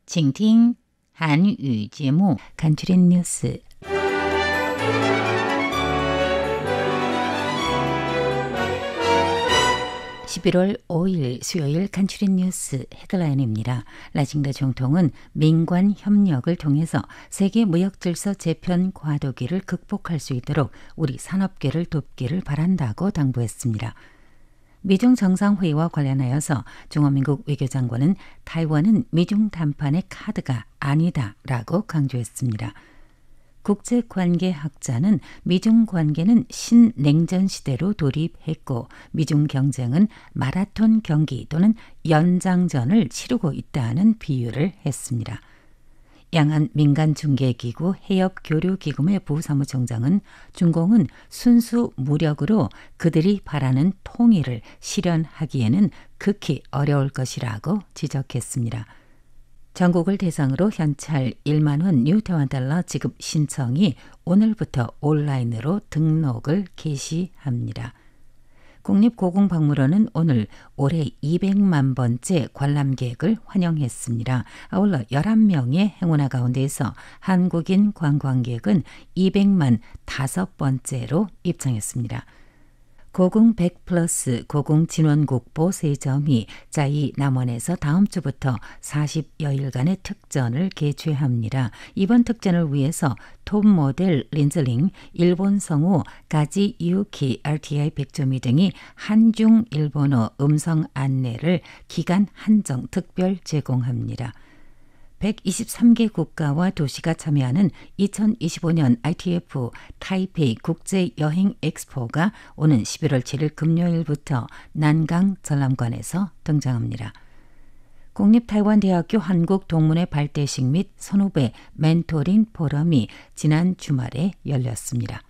请听韩语节目 간추린 뉴스. (11월 5일) 수요일 간추린 뉴스 헤드라인입니다. 라징다 총통은 민관 협력을 통해서 세계 무역 질서 재편 과도기를 극복할 수 있도록 우리 산업계를 돕기를 바란다고 당부했습니다. 미중 정상회의와 관련하여서 중화민국 외교장관은 타이완은 미중 담판의 카드가 아니다라고 강조했습니다. 국제관계학자는 미중 관계는 신냉전 시대로 돌입했고 미중 경쟁은 마라톤 경기 또는 연장전을 치르고 있다는 비유를 했습니다. 양안 민간중개기구 해협교류기금의 부사무총장은 중공은 순수 무력으로 그들이 바라는 통일을 실현하기에는 극히 어려울 것이라고 지적했습니다. 전국을 대상으로 현찰 1만 원 뉴타원 달러 지급 신청이 오늘부터 온라인으로 등록을 개시합니다. 국립고궁박물원은 오늘 올해 200만 번째 관람객을 환영했습니다. 아울러 11명의 행운아 가운데에서 한국인 관광객은 200만 5번째로 입장했습니다. 고궁 100플러스 고궁 진원국보 3점이 자이 남원에서 다음 주부터 40여일간의 특전을 개최합니다. 이번 특전을 위해서 톱 모델 린즐링, 일본 성우 가지 유키 RTI 백조미 등이 한중 일본어 음성 안내를 기간 한정 특별 제공합니다. 123개 국가와 도시가 참여하는 2025년 ITF 타이페이 국제여행 엑스포가 오는 11월 7일 금요일부터 난강 전람관에서 등장합니다. 국립타이완대학교 한국동문회 발대식 및 선후배 멘토링 포럼이 지난 주말에 열렸습니다.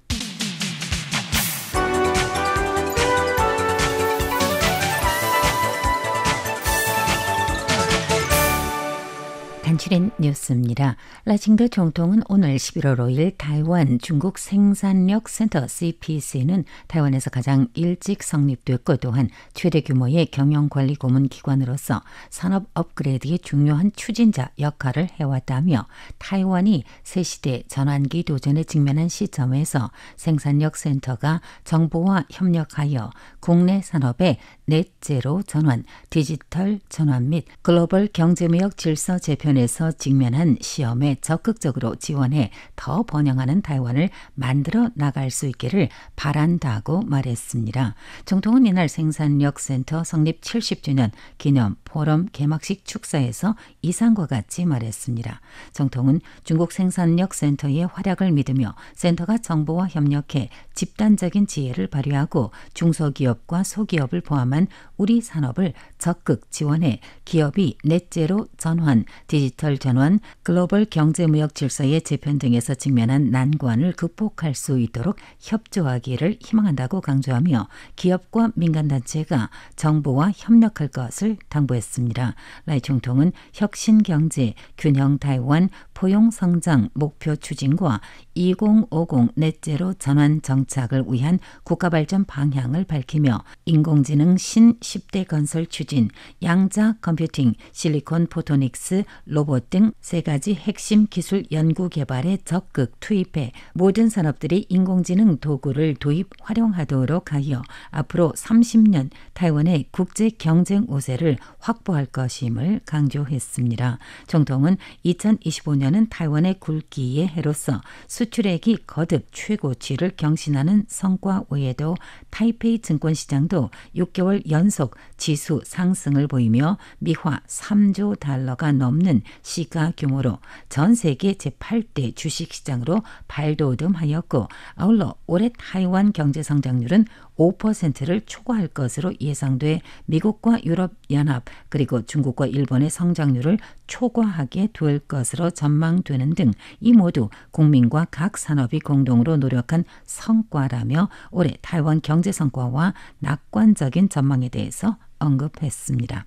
간추린 뉴스입니다. 라징더 총통은 오늘 11월 5일 타이완 중국 생산력 센터 CPC는 타이완에서 가장 일찍 성립됐고 또한 최대 규모의 경영관리 고문 기관으로서 산업 업그레이드의 중요한 추진자 역할을 해왔다며 타이완이 새시대 전환기 도전에 직면한 시점에서 생산력 센터가 정부와 협력하여 국내 산업의 넷제로 전환, 디지털 전환 및 글로벌 경제무역 질서 재편에서 직면한 시험에 적극적으로 지원해 더 번영하는 타이완을 만들어 나갈 수 있기를 바란다고 말했습니다. 총통은 이날 생산력 센터 성립 70주년 기념 포럼 개막식 축사에서 이상과 같이 말했습니다. 총통은 중국 생산력 센터의 활약을 믿으며 센터가 정부와 협력해 집단적인 지혜를 발휘하고 중소기업과 소기업을 포함한 우리 산업을 적극 지원해 기업이 넷제로 전환, 디지털 전환, 글로벌 경제무역 질서의 재편 등에서 직면한 난관을 극복할 수 있도록 협조하기를 희망한다고 강조하며 기업과 민간단체가 정부와 협력할 것을 당부했습니다. 라이 총통은 혁신경제, 균형 타이완, 포용성장 목표 추진과 2050 넷제로 전환 정착을 위한 국가발전 방향을 밝히며 인공지능 신10대 건설 추진, 양자 컴퓨팅, 실리콘 포토닉스, 로봇 등 3가지 핵심 기술 연구 개발에 적극 투입해 모든 산업들이 인공지능 도구를 도입 활용하도록 하여 앞으로 30년 타이완의 국제 경쟁 우세를 확보할 것임을 강조했습니다. 총통은 2025년은 타이완의 굵기의 해로서 수출액이 거듭 최고치를 경신하는 성과 외에도 타이페이 증권시장도 6개월 연속 지수 상승을 보이며 미화 3조 달러가 넘는 시가 규모로 전 세계 제8대 주식시장으로 발돋움하였고 아울러 올해 타이완 경제성장률은 5%를 초과할 것으로 예상돼 미국과 유럽연합 그리고 중국과 일본의 성장률을 초과하게 될 것으로 전망되는 등 이 모두 국민과 각 산업이 공동으로 노력한 성과라며 올해 타이완 경제 성과와 낙관적인 전망에 대해서 언급했습니다.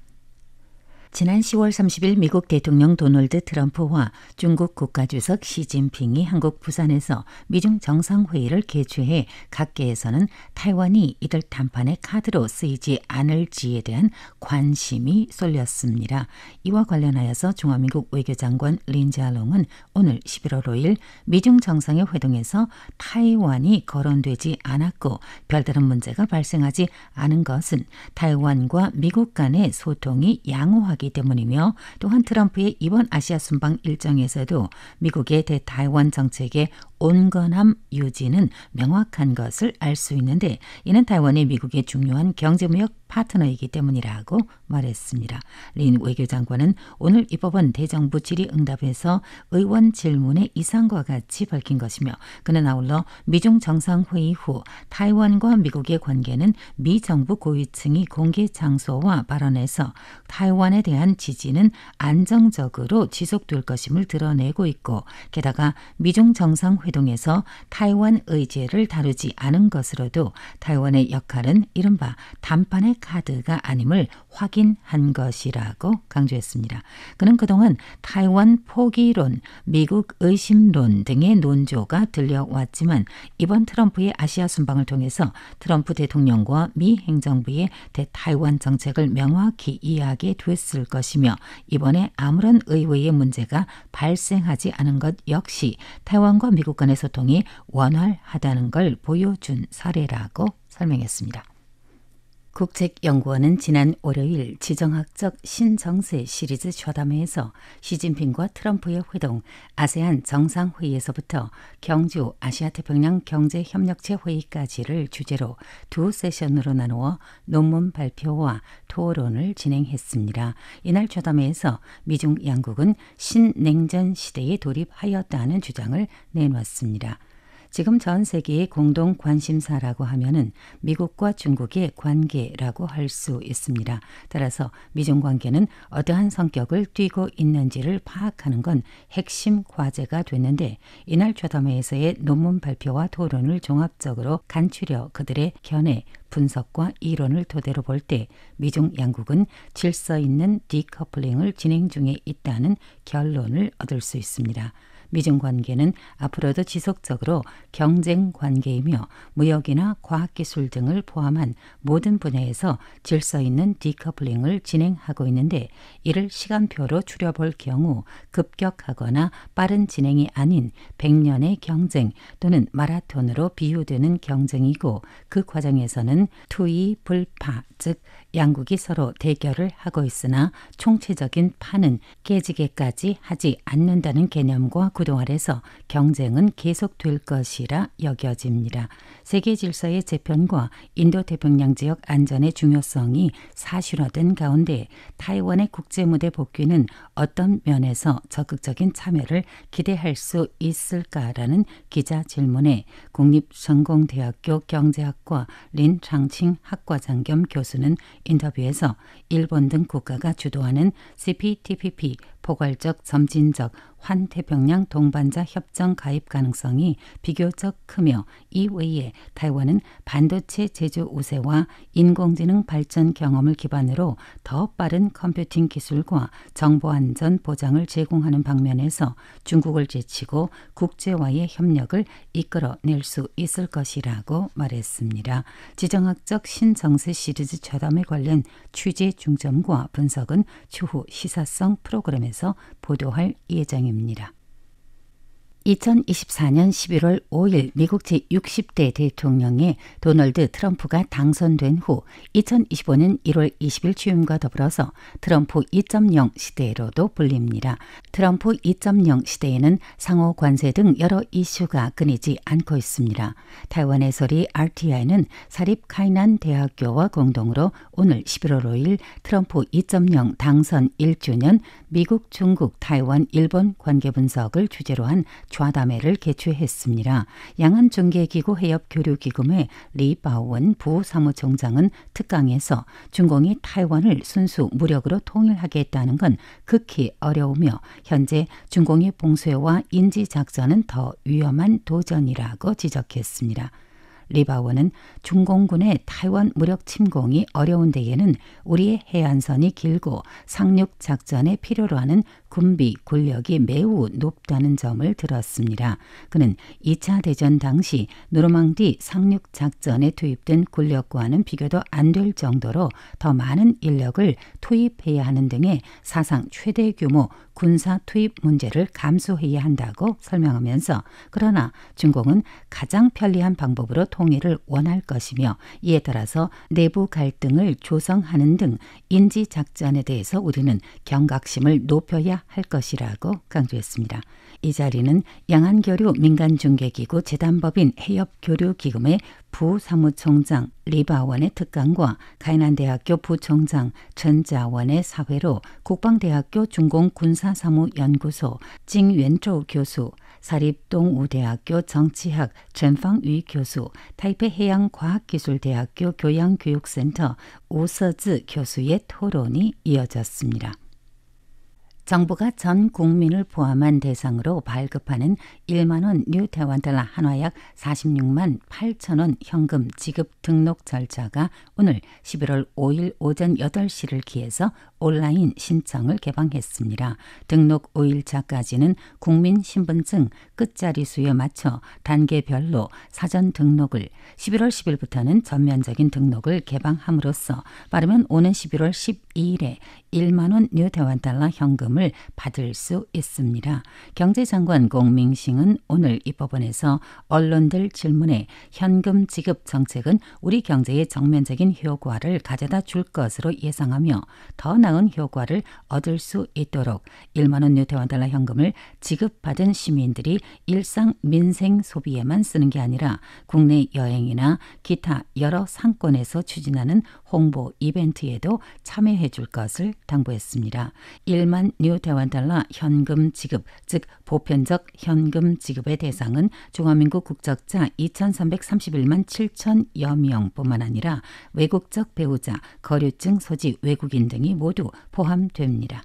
지난 10월 30일 미국 대통령 도널드 트럼프와 중국 국가주석 시진핑이 한국 부산에서 미중 정상회의를 개최해 각계에서는 타이완이 이들談判의 카드로 쓰이지 않을지에 대한 관심이 쏠렸습니다. 이와 관련하여서 중화민국 외교장관 린자롱은 오늘 11월 5일 미중 정상의 회동에서 타이완이 거론되지 않았고 별다른 문제가 발생하지 않은 것은 타이완과 미국 간의 소통이 양호하기 때문이며 또한 트럼프의 이번 아시아 순방 일정에서도 미국의 대타이완 정책의 온건함 유지는 명확한 것을 알 수 있는데 이는 타이완이 미국의 중요한 경제무역 파트너이기 때문이라고 말했습니다. 린 외교장관은 오늘 입법원 대정부 질의응답에서 의원 질문의 이상과 같이 밝힌 것이며 그는 아울러 미중 정상회의 후 타이완과 미국의 관계는 미 정부 고위층이 공개 장소와 발언에서 타이완에 대한 지지는 안정적으로 지속될 것임을 드러내고 있고 게다가 미중 정상회동에서 타이완 의제를 다루지 않은 것으로도 타이완의 역할은 이른바談判의 카드가 아님을 확인한 것이라고 강조했습니다. 그는 그동안 타이완 포기론, 미국 의심론 등의 논조가 들려왔지만 이번 트럼프의 아시아 순방을 통해서 트럼프 대통령과 미 행정부의 대타이완 정책을 명확히 이해하게 됐을 것이며 이번에 아무런 의외의 문제가 발생하지 않은 것 역시 타이완과 미국 간의 소통이 원활하다는 걸 보여준 사례라고 설명했습니다. 국책연구원은 지난 월요일 지정학적 신정세 시리즈 좌담회에서 시진핑과 트럼프의 회동, 아세안 정상회의에서부터 경주 아시아태평양 경제협력체 회의까지를 주제로 두 세션으로 나누어 논문 발표와 토론을 진행했습니다. 이날 좌담회에서 미중 양국은 신냉전 시대에 돌입하였다는 주장을 내놓았습니다. 지금 전 세계의 공동 관심사라고 하면은 미국과 중국의 관계라고 할 수 있습니다. 따라서 미중 관계는 어떠한 성격을 띠고 있는지를 파악하는 건 핵심 과제가 됐는데 이날 좌담회에서의 논문 발표와 토론을 종합적으로 간추려 그들의 견해, 분석과 이론을 토대로 볼 때 미중 양국은 질서 있는 디커플링을 진행 중에 있다는 결론을 얻을 수 있습니다. 미중 관계는 앞으로도 지속적으로 경쟁 관계이며 무역이나 과학기술 등을 포함한 모든 분야에서 질서 있는 디커플링을 진행하고 있는데 이를 시간표로 추려볼 경우 급격하거나 빠른 진행이 아닌 100년의 경쟁 또는 마라톤으로 비유되는 경쟁이고 그 과정에서는 투이불파 즉 양국이 서로 대결을 하고 있으나 총체적인 판은 깨지게까지 하지 않는다는 개념과 구도 아래서 경쟁은 계속될 것이라 여겨집니다. 세계 질서의 재편과 인도태평양 지역 안전의 중요성이 사실화된 가운데 타이완의 국제무대 복귀는 어떤 면에서 적극적인 참여를 기대할 수 있을까라는 기자 질문에 국립성공대학교 경제학과 린창칭 학과장 겸 교수는 인터뷰에서 일본 등 국가가 주도하는 CPTPP 포괄적 점진적 환태평양 동반자 협정 가입 가능성이 비교적 크며 이외에 타이완은 반도체 제조 우세와 인공지능 발전 경험을 기반으로 더 빠른 컴퓨팅 기술과 정보안전 보장을 제공하는 방면에서 중국을 제치고 국제와의 협력을 이끌어낼 수 있을 것이라고 말했습니다. 지정학적 신정세 시리즈 좌담회 관련 취재 중점과 분석은 추후 시사성 프로그램에서 보도할 예정입니다. 2024년 11월 5일 미국 제60대 대통령의 도널드 트럼프가 당선된 후 2025년 1월 20일 취임과 더불어서 트럼프 2.0 시대로도 불립니다. 트럼프 2.0 시대에는 상호 관세 등 여러 이슈가 끊이지 않고 있습니다. 타이완의 소리 RTI는 사립 카이난 대학교와 공동으로 오늘 11월 5일 트럼프 2.0 당선 1주년 미국, 중국, 타이완, 일본 관계 분석을 주제로 한 좌담회를 개최했습니다. 양안중개기구 해협교류기금의 리바오원 부사무총장은 특강에서 중공이 타이완을 순수 무력으로 통일하겠다는 건 극히 어려우며 현재 중공의 봉쇄와 인지작전은 더 위험한 도전이라고 지적했습니다. 리바워는 중공군의 타이완 무력 침공이 어려운 데에는 우리의 해안선이 길고 상륙 작전에 필요로 하는 군비 군력이 매우 높다는 점을 들었습니다. 그는 2차 대전 당시 노르망디 상륙 작전에 투입된 군력과는 비교도 안 될 정도로 더 많은 인력을 투입해야 하는 등의 사상 최대 규모 군사 투입 문제를 감수해야 한다고 설명하면서 그러나 중공은 가장 편리한 방법으로 통일을 원할 것이며 이에 따라서 내부 갈등을 조성하는 등 인지 작전에 대해서 우리는 경각심을 높여야 할 것이라고 강조했습니다. 이 자리는 양안교류 민간중개기구 재단법인 해협교류기금의 부사무총장 리바원의 특강과 가이난대학교 부총장 전자원의 사회로 국방대학교 중공군사사무연구소 징웬조 교수, 사립동우대학교 정치학 전방위 교수, 타이페이해양과학기술대학교 교양교육센터 오서즈 교수의 토론이 이어졌습니다. 정부가 전 국민을 포함한 대상으로 발급하는 1만 원 뉴 대만달러 한화약 46만 8천 원 현금 지급 등록 절차가 오늘 11월 5일 오전 8시를 기해서 온라인 신청을 개방했습니다. 등록 5일차까지는 국민신분증 끝자리 수에 맞춰 단계별로 사전 등록을 11월 10일부터는 전면적인 등록을 개방함으로써 빠르면 오는 11월 12일에 1만 원 뉴 대만달러 현금을 받을 수 있습니다. 경제장관 공민싱은 오늘 이 법원에서 언론들 질문에 현금 지급 정책은 우리 경제에 정면적인 효과를 가져다 줄 것으로 예상하며 더 나은 효과를 얻을 수 있도록 1만 원 뉴 대만달러 현금을 지급받은 시민들이 일상 민생 소비에만 쓰는 게 아니라 국내 여행이나 기타 여러 상권에서 추진하는 홍보 이벤트에도 참여해 줄 것을 당부했습니다. 1만 뉴 대만달러 현금 지급, 즉 보편적 현금 지급의 대상은 중화민국 국적자 2,331만 7천여 명뿐만 아니라 외국적 배우자, 거류증 소지 외국인 등이 모두 포함됩니다.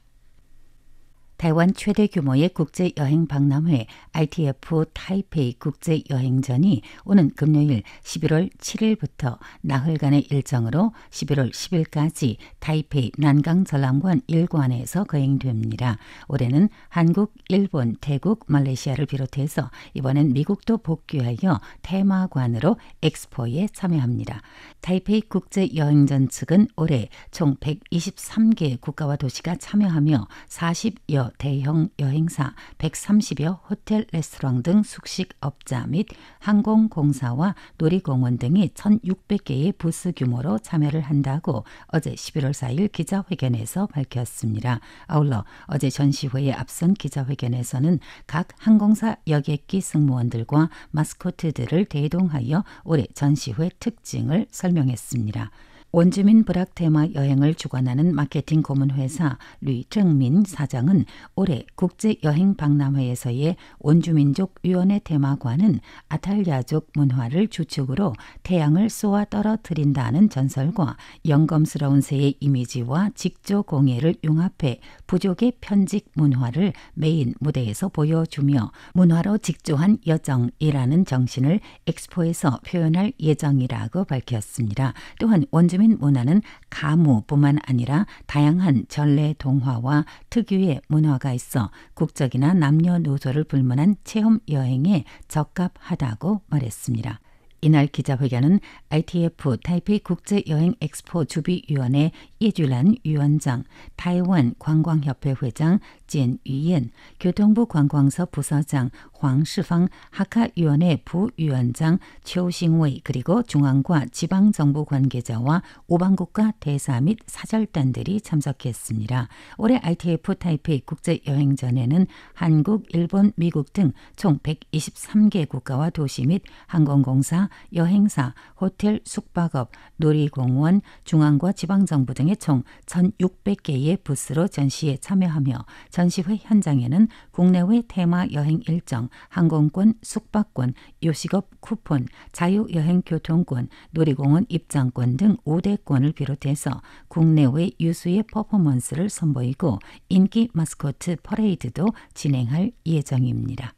台湾 최대 규모의 국제여행 박람회 ITF 타이페이 국제여행전이 오는 금요일 11월 7일부터 나흘간의 일정으로 11월 10일까지 타이페이 난강전람관 1관에서 거행됩니다. 올해는 한국, 일본, 태국, 말레이시아를 비롯해서 이번엔 미국도 복귀하여 테마관으로 엑스포에 참여합니다. 타이페이 국제여행전 측은 올해 총 123개 국가와 도시가 참여하며 40여 대형 여행사, 130여 호텔, 레스토랑 등 숙식업자 및 항공공사와 놀이공원 등이 1,600개의 부스 규모로 참여를 한다고 어제 11월 4일 기자회견에서 밝혔습니다. 아울러 어제 전시회에 앞선 기자회견에서는 각 항공사 여객기 승무원들과 마스코트들을 대동하여 올해 전시회 특징을 설명했습니다. 원주민 불악 테마 여행을 주관하는 마케팅 고문회사 류정민 사장은 올해 국제여행 박람회에서의 원주민족 위원회 테마관은 아탈야족 문화를 주축으로 태양을 쏘아 떨어뜨린다는 전설과 영검스러운 새의 이미지와 직조 공예를 융합해 부족의 편직 문화를 메인 무대에서 보여주며 문화로 직조한 여정이라는 정신을 엑스포에서 표현할 예정이라고 밝혔습니다. 또한 원주민 문화는 가무뿐만 아니라 다양한 전래 동화와 특유의 문화가 있어 국적이나 남녀노소를 불문한 체험 여행에 적합하다고 말했습니다. 이날 기자회견은 ITF 타이페이 국제여행 엑스포 주비위원회 이주란 위원장, 타이완 관광협회 회장 젠유옌, 교통부 관광서 부서장 황시팡, 하카위원회 부위원장 최우싱웨이 그리고 중앙과 지방정부 관계자와 오방국가 대사 및 사절단들이 참석했습니다. 올해 ITF 타이페이 국제여행전에는 한국, 일본, 미국 등 총 123개 국가와 도시 및 항공공사, 여행사, 호텔, 숙박업, 놀이공원, 중앙과 지방정부 등의 총 1,600개의 부스로 전시에 참여하며 전시회 현장에는 국내외 테마 여행 일정, 항공권, 숙박권, 요식업 쿠폰, 자유여행 교통권, 놀이공원 입장권 등 5대권을 비롯해서 국내외 유수의 퍼포먼스를 선보이고 인기 마스코트 퍼레이드도 진행할 예정입니다.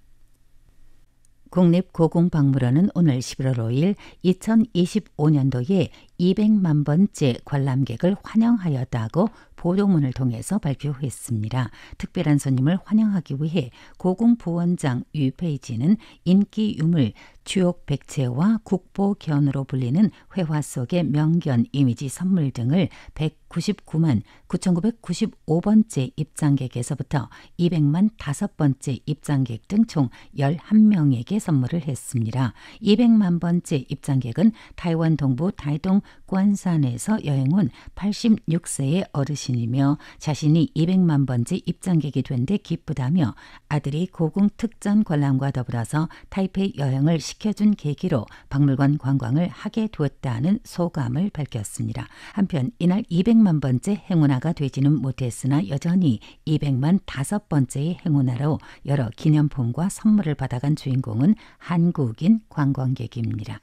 국립고궁박물원은 오늘 11월 5일 2025년도에 200만 번째 관람객을 환영하였다고 보도문을 통해서 발표했습니다. 특별한 손님을 환영하기 위해 고궁부원장 유페이지는 인기 유물 주옥 백채와 국보견으로 불리는 회화 속의 명견 이미지 선물 등을 199만 9,995번째 입장객에서부터 200만 5번째 입장객 등 총 11명에게 선물을 했습니다. 200만 번째 입장객은 타이완 동부 타이동 관산에서 여행 온 86세의 어르신이며 자신이 200만 번째 입장객이 된 데 기쁘다며 아들이 고궁 특전 관람과 더불어서 타이페이 여행을 시켜준 계기로 박물관 관광을 하게 되었다는 소감을 밝혔습니다. 한편 이날 200만 번째 행운아가 되지는 못했으나 여전히 200만 5번째의 행운아로 여러 기념품과 선물을 받아간 주인공은 한국인 관광객입니다.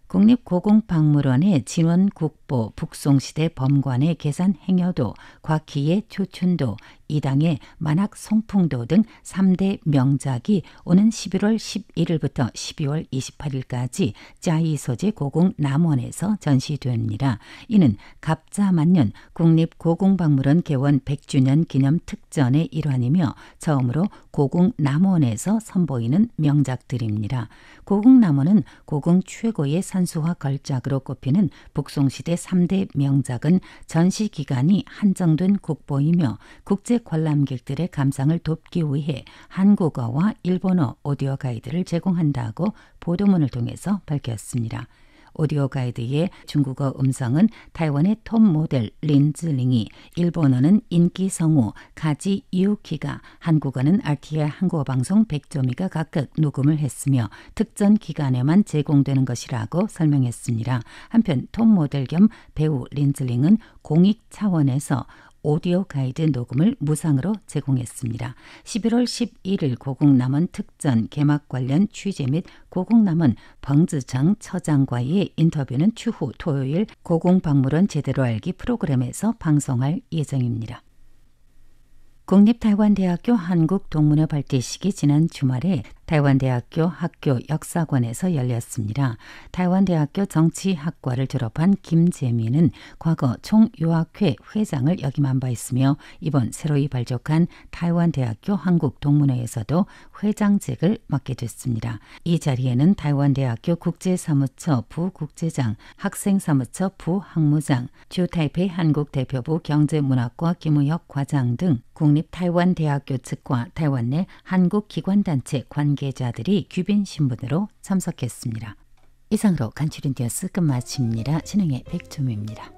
국립고궁박물원의 진원국보, 북송시대 범관의 계산 행여도, 곽희의 초춘도, 이당의 만학 송풍도 등 3대 명작이 오는 11월 11일부터 12월 28일까지 짜이 소재 고궁 남원에서 전시됩니다. 이는 갑자만년 국립고궁박물원 개원 100주년 기념 특전의 일환이며 처음으로 고궁 남원에서 선보이는 명작들입니다. 고궁 남원은 고궁 최고의 산수화 걸작으로 꼽히는 북송시대 3대 명작은 전시 기간이 한정된 국보이며 국제 관람객들의 감상을 돕기 위해 한국어와 일본어 오디오 가이드를 제공한다고 보도문을 통해서 밝혔습니다. 오디오 가이드의 중국어 음성은 타이완의 톱 모델 린즈링이, 일본어는 인기 성우 카지 유키가, 한국어는 RTI 한국어 방송 백조미가 각각 녹음을 했으며 특전 기간에만 제공되는 것이라고 설명했습니다. 한편 톱 모델 겸 배우 린즈링은 공익 차원에서 오디오 가이드 녹음을 무상으로 제공했습니다. 11월 11일 고궁남원 특전 개막 관련 취재 및 고궁남원 벙즈정 처장과의 인터뷰는 추후 토요일 고궁박물원 제대로 알기 프로그램에서 방송할 예정입니다. 국립타이완대학교 한국동문회 발대식이 지난 주말에 타이완대학교 학교 역사관에서 열렸습니다. 타이완대학교 정치학과를 졸업한 김재민은 과거 총유학회 회장을 역임한 바 있으며 이번 새로이 발족한 타이완대학교 한국동문회에서도 회장직을 맡게 됐습니다. 이 자리에는 타이완대학교 국제사무처 부국제장, 학생사무처 부학무장, 주타이페이 한국대표부 경제문학과 김우혁 과장 등 국립타이완대학교 측과 타이완 내 한국기관단체 관계자들이 귀빈 신분으로 참석했습니다. 이상으로 간추린 뉴스 끝마칩니다. 진행의 백초미입니다.